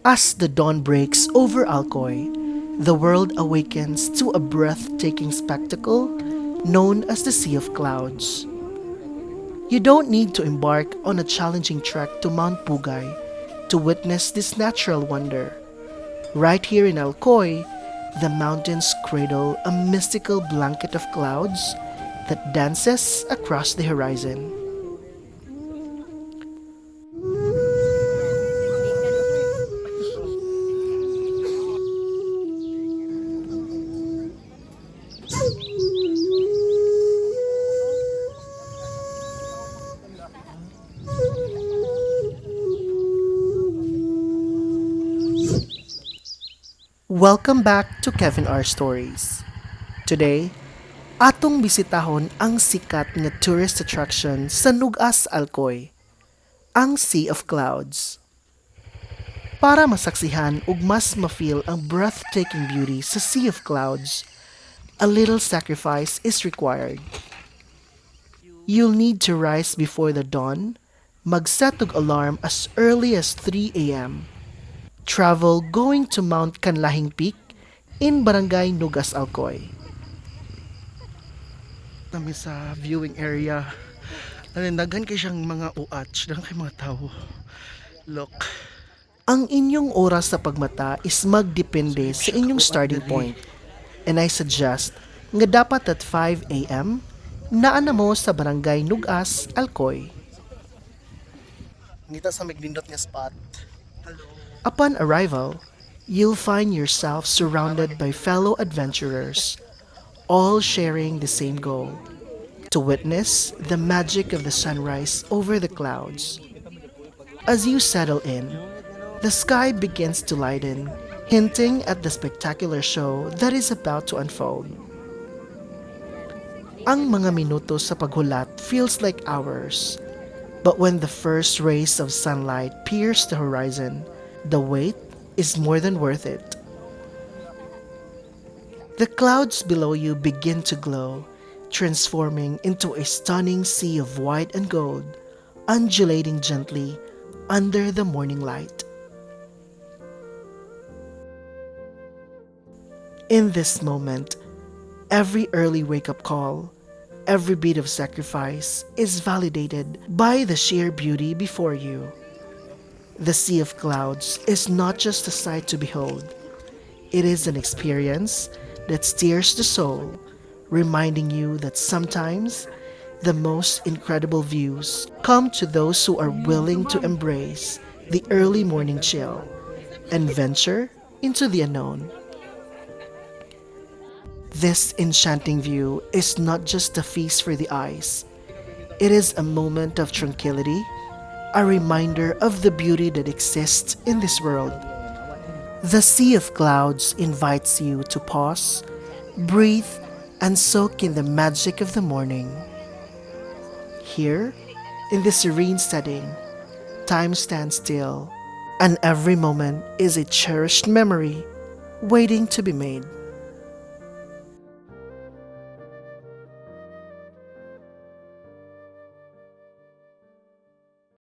As the dawn breaks over Alcoy, the world awakens to a breathtaking spectacle known as the Sea of Clouds. You don't need to embark on a challenging trek to Mount Pugay to witness this natural wonder. Right here in Alcoy, the mountains cradle a mystical blanket of clouds that dances across the horizon. Welcome back to Kiiviin Ahr Stories. Today, atong bisitahon ang sikat nga tourist attraction sa Nug-as, Alcoy, ang Sea of Clouds. Para masaksihan ug mas ma-feel ang breathtaking beauty sa Sea of Clouds, a little sacrifice is required. You'll need to rise before the dawn, mag-set og alarm as early as 3 a.m. Travel going to Mount Canlahing Peak in Barangay Nug-as, Alcoy. Kami sa viewing area. Daghan kay siyang mga uach, daghan kay mga tao. Look. Ang inyong oras sa pagmata is magdepende sa inyong starting point. And I suggest nga dapat at 5 a.m. naa na mo sa Barangay Nug-as, Alcoy. Ngita sa maglindot nga spot. Upon arrival, you'll find yourself surrounded by fellow adventurers, all sharing the same goal, to witness the magic of the sunrise over the clouds. As you settle in, the sky begins to lighten, hinting at the spectacular show that is about to unfold. Ang mga minuto sa paghulat feels like hours, but when the first rays of sunlight pierce the horizon, the wait is more than worth it. The clouds below you begin to glow, transforming into a stunning sea of white and gold, undulating gently under the morning light. In this moment, every early wake-up call, every beat of sacrifice is validated by the sheer beauty before you. The Sea of Clouds is not just a sight to behold. It is an experience that steers the soul, reminding you that sometimes the most incredible views come to those who are willing to embrace the early morning chill and venture into the unknown. This enchanting view is not just a feast for the eyes. It is a moment of tranquility, a reminder of the beauty that exists in this world. The Sea of Clouds invites you to pause, breathe, and soak in the magic of the morning. Here, in this serene setting, time stands still, and every moment is a cherished memory waiting to be made.